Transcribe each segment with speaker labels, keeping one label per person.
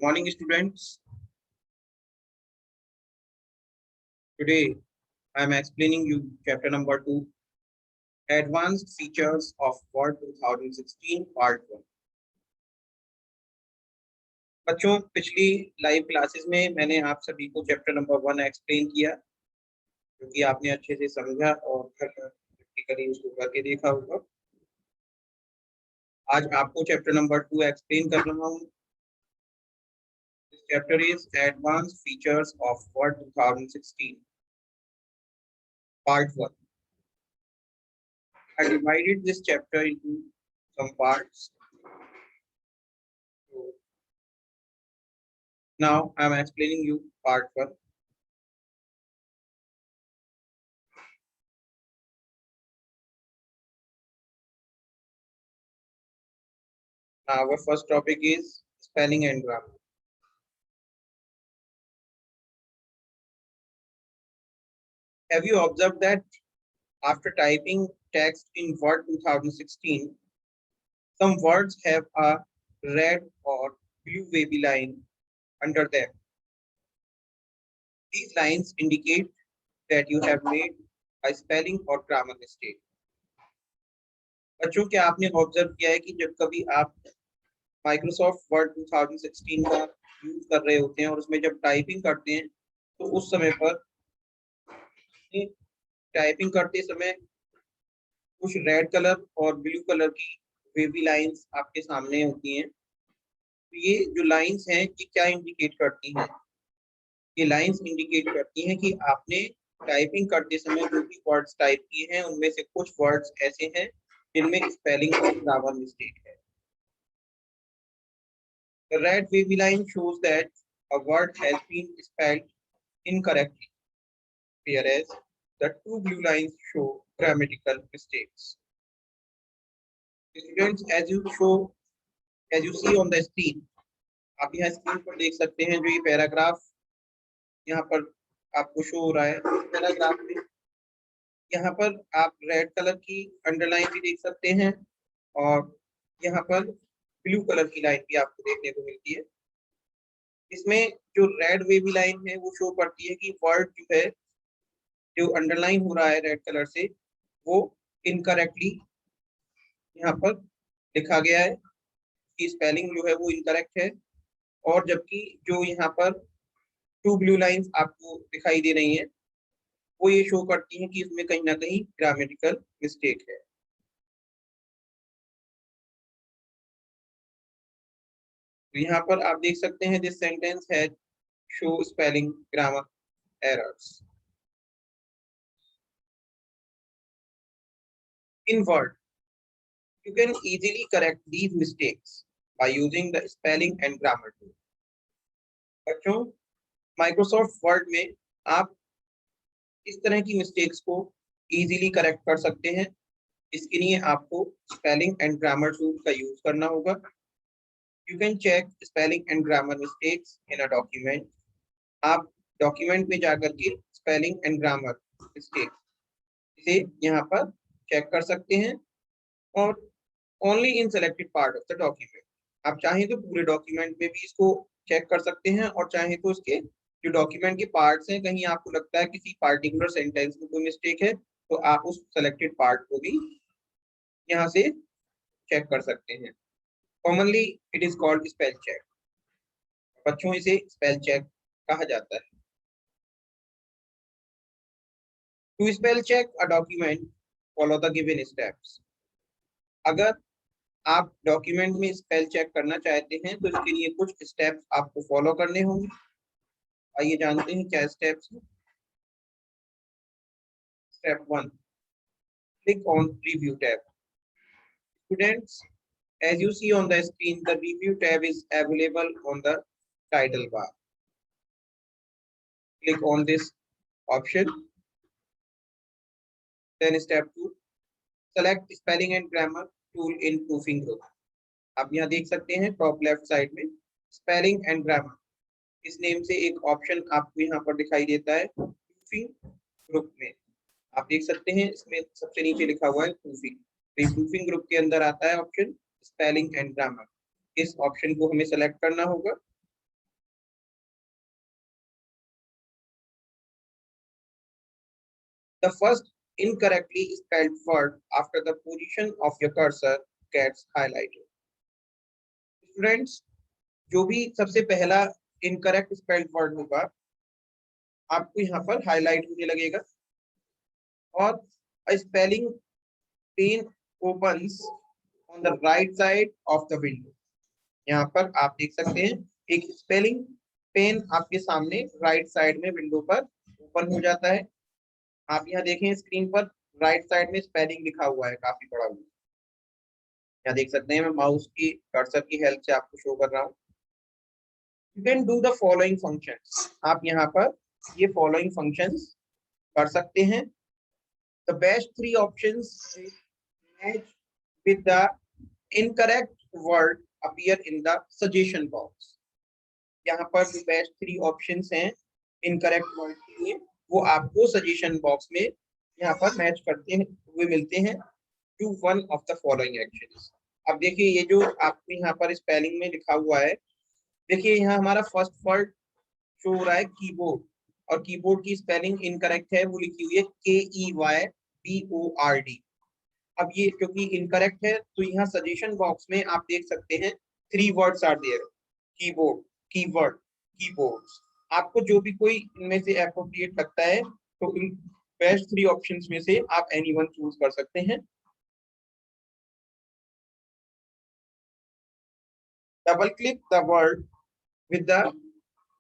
Speaker 1: Morning, students. Today, I am explaining you chapter number 2, Advanced Features of Word 2016, Part 1. बच्चों, पिछली live classes में मैंने आप सभी को चैप्टर नंबर 1 एक्सप्लेन किया, क्योंकि आपने अच्छे से समझा और प्रैक्टिकली उसको करके देखा होगा। आज आपको चैप्टर नंबर 2 एक्सप्लेन कर रहा हूँ। This chapter is Advanced Features of Word 2016, Part 1. I divided this chapter into some parts. So, now I am explaining you part 1. Now our first topic is spelling and grammar. Have you observed that after typing text in Word 2016, some words have a red or blue wavy line under them? These lines indicate that you have made a spelling or grammar mistake. बच्चों, क्या आपने observe किया है कि जब कभी आप Microsoft word 2016 का यूज कर रहे होते हैं और उसमें जब टाइपिंग करते हैं तो उस समय पर टाइपिंग करते समय कुछ रेड कलर और ब्लू कलर की वेवी लाइंस आपके सामने होती हैं। तो ये जो लाइंस हैं ये क्या इंडिकेट करती हैं? ये लाइंस इंडिकेट करती हैं कि आपने टाइपिंग करते समय जो भी वर्ड्स टाइप किए हैं उनमें से कुछ वर्ड्स ऐसे हैं जिनमें स्पेलिंग और ग्रामर मिस्टेक है। The red wavy line shows that a word has been spelled incorrectly, whereas the two blue lines show grammatical mistakes. Students, as you see on the screen, आप यहाँ screen पर देख सकते हैं जो ये पैराग्राफ यहाँ पर आपको शो हो रहा है। पैराग्राफ में यहाँ पर आप रेड कलर की अंडरलाइन भी देख सकते हैं और यहाँ पर ब्लू कलर की लाइन भी आपको देखने को मिलती है। इसमें जो रेड वेवी लाइन है वो शो करती है कि वर्ड जो है जो अंडरलाइन हो रहा है रेड कलर से वो इनकरेक्टली यहाँ पर लिखा गया है कि स्पेलिंग जो है वो इनकरेक्ट है, और जबकि जो यहाँ पर टू ब्लू लाइंस आपको दिखाई दे रही हैं वो ये शो करती हैं कि इसमें कहीं ना कहीं ग्रामेटिकल मिस्टेक है। तो यहाँ पर आप देख सकते हैं दिस सेंटेंस है show spelling grammar errors. In Word, you can easily correct these mistakes by using the spelling and grammar tool. बच्चों, माइक्रोसॉफ्ट वर्ड में आप इस तरह की मिस्टेक्स को इजीली करेक्ट कर सकते हैं। इसके लिए आपको स्पेलिंग एंड ग्रामर टूल का यूज करना होगा। You can check spelling and grammar mistakes in a document. आप डॉक्यूमेंट में जाकर के स्पेलिंग एंड ग्रामर मिस्टेक्स इसे यहाँ पर चेक कर सकते हैं और only in selected part of the document. आप चाहें तो पूरे डॉक्यूमेंट में भी इसको चेक कर सकते हैं और चाहें तो इसके जो डॉक्यूमेंट के पार्ट्स हैं कहीं आपको लगता है किसी पार्टिकुलर सेंटेंस में कोई मिस्टेक है तो आप उस सेलेक्टेड पार्ट को भी यहाँ से चेक कर सकते हैं। Commonly it is called spell check. बच्चों, इसे स्पेल चेक कहा जाता है। To spell check a document follow the given steps. अगर आप डॉक्यूमेंट में स्पेल चेक करना चाहते हैं तो इसके लिए कुछ स्टेप्स आपको फॉलो करने होंगे। आइए जानते हैं क्या स्टेप्स हैं। Step 1, click on review tab. Students, as you see on the screen, the review tab is available on the title bar. Click on this option. Then step 2, select spelling and grammar tool in proofing group. आप यहाँ देख सकते हैं top left side में spelling and grammar इस name से एक option आपको यहाँ पर दिखाई देता है प्रूफिंग ग्रुप में। आप देख सकते हैं इसमें सबसे नीचे लिखा हुआ है प्रूफिंग। प्रूफिंग ग्रुप के अंदर आता है ऑप्शन स्पेलिंग एंड ग्रामर। इस ऑप्शन को हमें सेलेक्ट करना होगा The first incorrectly spelled word after the position of your cursor gets highlighted. Students, जो भी सबसे पहला इनकरेक्ट स्पेल्ड वर्ड होगा आपको यहाँ पर हाईलाइट होने लगेगा और spelling pane opens on the right side of the window. यहाँ पर आप देख सकते हैं एक स्पेलिंग पेन आपके सामने राइट साइड में विंडो पर ओपन हो जाता है। आप यहाँ देखें स्क्रीन पर राइट साइड में स्पेलिंग लिखा हुआ है काफी बड़ा हुआ। यहाँ देख सकते हैं मैं माउस की कर्सर की हेल्प से आपको शो कर रहा हूँ। You can do the following functions. आप यहाँ पर ये following functions कर सकते हैं। The best three options match with the incorrect word appear in the suggestion box. यहाँ पर जो बेस्ट थ्री ऑप्शंस हैं इनकरेक्ट वर्ड के लिए वो आपको सजेशन बॉक्स में यहाँ पर मैच करते हैं हुए मिलते हैं to one of the following actions. अब देखिए ये जो आपको यहाँ पर स्पेलिंग में लिखा हुआ है, देखिए यहाँ हमारा फर्स्ट वर्ड शो हो रहा है कीबोर्ड और कीबोर्ड की स्पेलिंग इनकरेक्ट है, वो लिखी हुई है KEYBORD। अब ये क्योंकि इनकरेक्ट है तो यहाँ सजेशन बॉक्स में आप देख सकते हैं three words are there, keyboard, keyword, keyboards. आपको जो भी कोई इनमें से एप्रोप्रिएट लगता है तो इन बेस्ट थ्री ऑप्शंस में से आप एनीवन चूज कर सकते हैं। Double click the word with the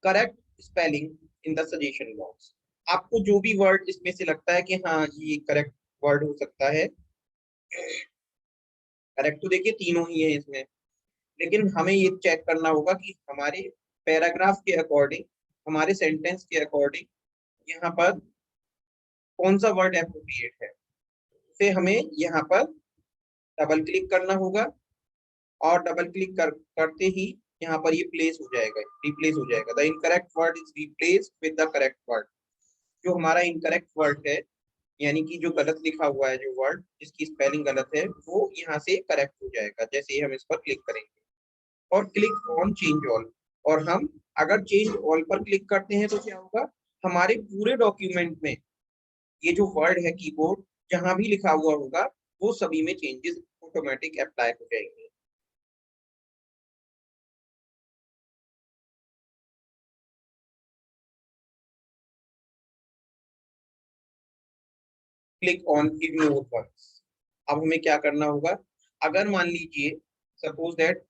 Speaker 1: correct spelling in the suggestion box. आपको जो भी वर्ड इसमें से लगता है कि हाँ ये करेक्ट वर्ड हो सकता है, करेक्ट तो देखिए तीनों ही है इसमें, लेकिन हमें ये चेक करना होगा कि हमारे पैराग्राफ के अकॉर्डिंग, हमारे सेंटेंस के अकॉर्डिंग यहाँ पर कौन सा वर्ड एप्रोप्रिएट है। उसे हमें यहाँ पर डबल क्लिक करना होगा और डबल क्लिक करते ही यहाँ पर ये प्लेस हो जाएगा, रिप्लेस हो जाएगा। The incorrect word is replaced with the correct word. जो हमारा इनकरेक्ट वर्ड है यानी कि जो गलत लिखा हुआ है, जो वर्ड जिसकी स्पेलिंग गलत है, वो यहाँ से करेक्ट हो जाएगा जैसे ही हम इस पर क्लिक करेंगे। और क्लिक ऑन चेंज ऑल, और हम अगर चेंज ऑल पर क्लिक करते हैं तो क्या होगा, हमारे पूरे डॉक्यूमेंट में ये जो वर्ड है कीबोर्ड जहां भी लिखा हुआ होगा वो सभी में चेंजेस ऑटोमेटिक अप्लाई हो जाएंगे। Click on ignore once. अब हमें क्या करना होगा, अगर मान लीजिए सपोज दैट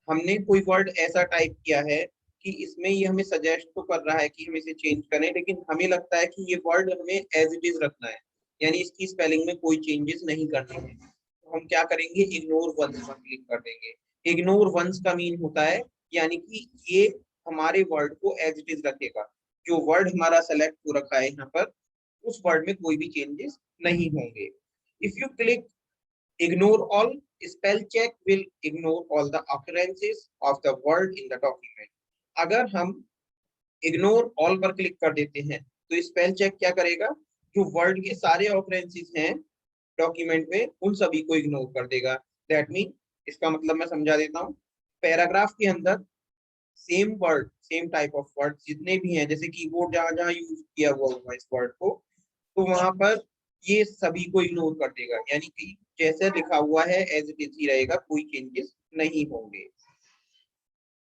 Speaker 1: हमने कोई वर्ड ऐसा टाइप किया है कि इसमें ये हमें सजेस्ट तो कर रहा है कि हम इसे चेंज करें, लेकिन हमें लगता है कि ये वर्ड हमें एज इट इज रखना है, यानी इसकी स्पेलिंग में कोई चेंजेस नहीं करने हैं, तो हम क्या करेंगे, इग्नोर वंस पर क्लिक कर देंगे। इग्नोर वंस का मीन होता है यानी कि ये हमारे वर्ड को एज इट इज रखेगा, जो वर्ड हमारा सेलेक्ट हो रखा है यहाँ पर उस वर्ड में कोई भी चेंजेस नहीं होंगे। If you click ignore all, spell check will ignore all the occurrences of the word in the document. अगर हम ignore all पर क्लिक कर देते हैं तो स्पेल चेक क्या करेगा, जो वर्ड के सारे ऑकरेंसेस हैं डॉक्यूमेंट में उन सभी को इग्नोर कर देगा। दैट मीन, इसका मतलब मैं समझा देता हूँ, पैराग्राफ के अंदर same word, same type of word जितने भी हैं, जैसे कीबोर्ड जहां जहां यूज किया हुआ होगा इस वर्ड को, तो वहां पर ये सभी को इग्नोर कर देगा, यानी कि जैसे लिखा हुआ है एज इट इज ही रहेगा, कोई चेंजेस नहीं होंगे।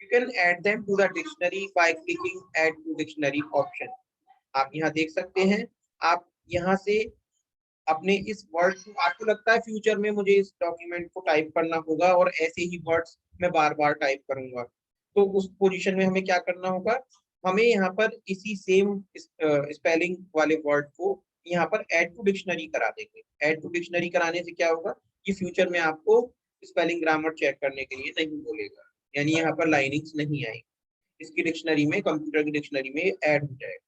Speaker 1: You can add them to the dictionary by clicking add to dictionary option. आप यहाँ देख सकते हैं, आप यहाँ से अपने इस वर्ड को, आपको लगता है फ्यूचर में मुझे इस डॉक्यूमेंट को टाइप करना होगा और ऐसे ही वर्ड्स मैं बार बार टाइप करूंगा, तो उस पोजीशन में हमें क्या करना होगा, हमें यहाँ पर इसी सेम स्पेलिंग वाले वर्ड को यहाँ पर ऐड टू डिक्शनरी करा देंगे। ऐड टू डिक्शनरी कराने से क्या होगा कि फ्यूचर में आपको स्पेलिंग ग्रामर चेक करने के लिए नहीं बोलेगा, यानी यहाँ पर लाइनिंग्स नहीं आएगी, इसकी डिक्शनरी में, कंप्यूटर की डिक्शनरी में ऐड हो जाएगा।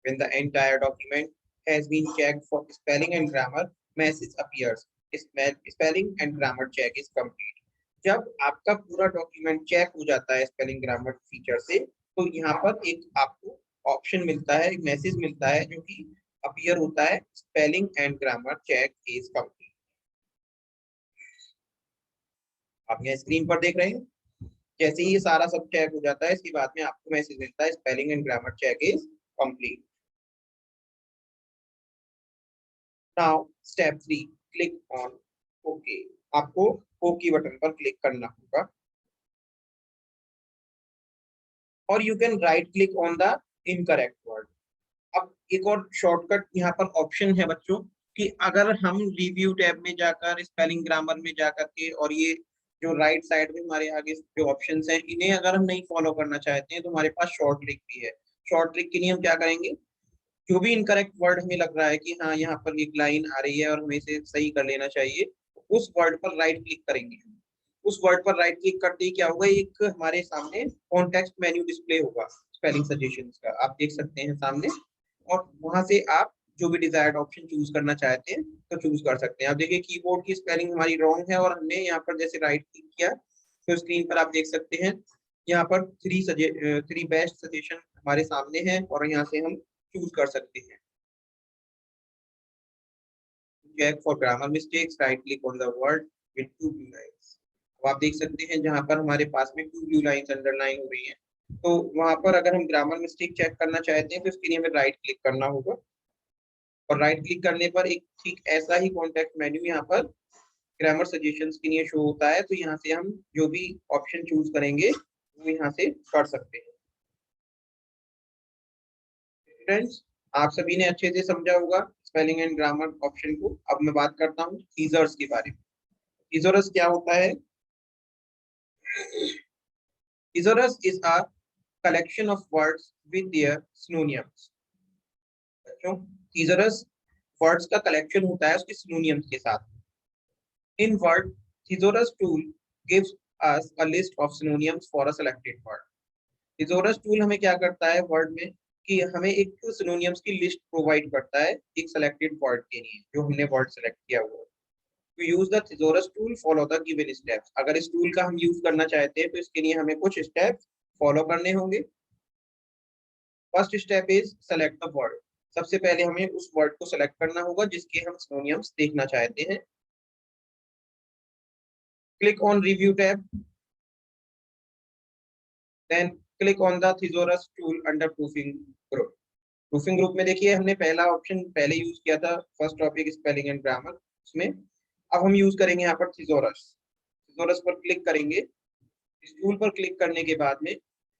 Speaker 1: When the entire document has been checked for spelling and grammar, message appears. Spelling and grammar check is complete. जब आपका पूरा डॉक्यूमेंट चेक हो जाता है स्पेलिंग ग्रामर फीचर से, तो यहाँ पर एक आपको ऑप्शन मिलता है, एक मैसेज मिलता है जो कि अपीयर होता है, spelling and grammar check is complete. आप यहाँ स्क्रीन पर देख रहे हैं, जैसे ही ये सारा सब चेक हो जाता है इसके बाद में आपको मैसेज मिलता है spelling and grammar check is complete. Now step 3, click on okay. आपको ओके बटन पर क्लिक करना होगा और you can right click on the incorrect word. अब एक और शॉर्टकट यहाँ पर ऑप्शन है बच्चों कि अगर हम रिव्यू टैब में जाकर स्पेलिंग ग्रामर में जाकर के और ये जो राइट साइड में हमारे आगे जो ऑप्शंस हैं इन्हें अगर हम नहीं फॉलो करना चाहते हैं तो हमारे पास शॉर्ट ट्रिक भी है। शॉर्ट ट्रिक के लिए हम क्या करेंगे, जो भी इनकरेक्ट वर्ड हमें लग रहा है कि हाँ यहाँ पर एक लाइन आ रही है और हमें इसे सही कर लेना चाहिए, उस वर्ड पर राइट क्लिक करेंगे। उस वर्ड पर राइट क्लिक करते ही क्या होगा, एक हमारे सामने कॉन्टेक्स्ट मेन्यू डिस्प्ले होगा स्पेलिंग सजेशंस का, आप देख सकते हैं सामने। और वहां से आप जो भी डिजायर्ड ऑप्शन चूज करना चाहते हैं तो चूज कर सकते हैं। आप देखिए कीबोर्ड की स्पेलिंग हमारी रॉन्ग है और हमने यहाँ पर जैसे राइट क्लिक किया तो स्क्रीन पर आप देख सकते हैं यहाँ पर थ्री बेस्ट सजेशन हमारे सामने है और यहाँ से हम चूज कर सकते हैं। Check for grammar mistakes, right click on the word with two blue lines. अब आप देख सकते हैं जहां पर हमारे पास में टू ब्लू लाइंस अंडरलाइन हो रही हैं, तो वहां पर अगर हम ग्रामर मिस्टेक चेक करना चाहते हैं तो इसके लिए हमें राइट क्लिक करना होगा और राइट क्लिक करने पर एक ठीक ऐसा ही कॉन्टेक्स्ट मेन्यू यहाँ पर ग्रामर सजेशंस के लिए शो होता है। तो यहाँ से हम जो भी ऑप्शन चूज करेंगे वो यहाँ से कर सकते हैं। फ्रेंड्स, आप सभी ने अच्छे से समझा होगा स्पेलिंग एंड ग्रामर ऑप्शन को। अब मैं बात करता हूँ थीजर्स के बारे में। थीजरस क्या होता है? Thesaurus is a collection of words with their synonyms। बच्चों, thesaurus वर्ड्स का कलेक्शन होता है उसके synonyms के साथ। In word, thesaurus tool gives us a list of synonyms for a selected word। thesaurus tool हमें क्या करता है वर्ड में कि हमें एक synonyms की लिस्ट प्रोवाइड करता है एक selected word के लिए जो हमने वर्ड सेलेक्ट किया हुआ है। To use the thesaurus tool, follow the given steps। अगर इस टूल का हम यूज करना चाहते हैं तो इसके लिए हमें कुछ स्टेप्स फॉलो करने होंगे। First step is select the word. सबसे पहले हमें उस वर्ड को सेलेक्ट करना होगा जिसके हम सिनोनिम्स देखना चाहते हैं। Click on review tab, then click on the thesaurus tool under proofing group. Proofing group में देखिए हमने पहला ऑप्शन पहले यूज किया था, first topic spelling and grammar, उसमें अब हम यूज करेंगे यहाँ पर thesaurus। thesaurus पर क्लिक करेंगे। इस टूल पर क्लिक करने के बाद में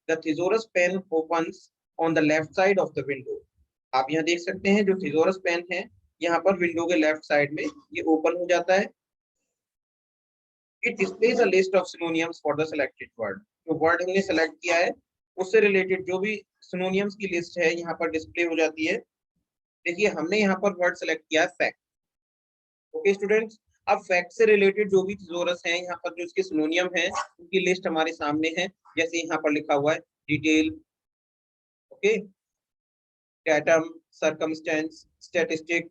Speaker 1: the thesaurus pane opens on the left side of the window. आप यहाँ देख सकते हैं जो thesaurus पेन है यहाँ पर विंडो के लेफ्ट साइड में ये ओपन हो जाता है। It displays a list of synonyms for the selected word. जो वर्ड हमने सेलेक्ट किया है उससे रिलेटेड जो भी सिनोनिम्स की लिस्ट है यहाँ पर डिस्प्ले हो जाती है। देखिए हमने यहाँ पर वर्ड सेलेक्ट किया है फैक्ट। ओके स्टूडेंट्स, अब फैक्ट से रिलेटेड जो भी thesaurus हैं यहाँ पर जो इसके सिनोनियम हैं उनकी लिस्ट हमारे सामने है। जैसे यहाँ पर लिखा हुआ है detail, okay, datum, circumstance, statistic,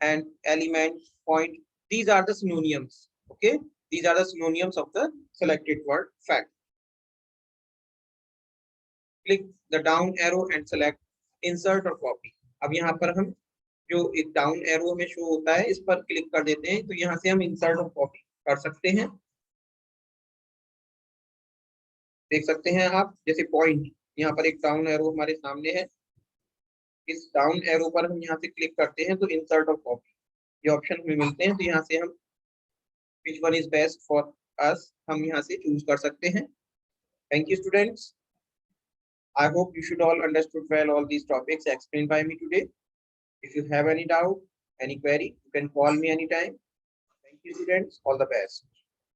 Speaker 1: and element, point. These are the synonyms. Okay, these are the synonyms of the selected word fact. Click the down arrow and select insert or copy। अब यहाँ पर हम जो एक down arrow में show होता है इस पर क्लिक कर देते हैं तो यहाँ से हम इंसर्ट और कॉपी कर सकते हैं। देख सकते हैं आप जैसे पॉइंट, यहाँ पर एक डाउन एरो हमारे सामने है, इस डाउन एरो पर हम यहाँ से क्लिक करते हैं तो इंसर्ट और कॉपी ये ऑप्शन हमें मिलते हैं। तो यहाँ से हम which one is best for us हम यहाँ से चूज कर सकते हैं। Thank you students, I hope you should all understood well all these topics explained by me today। If you have any doubt, any query, you can call me anytime। Thank you students, all the best।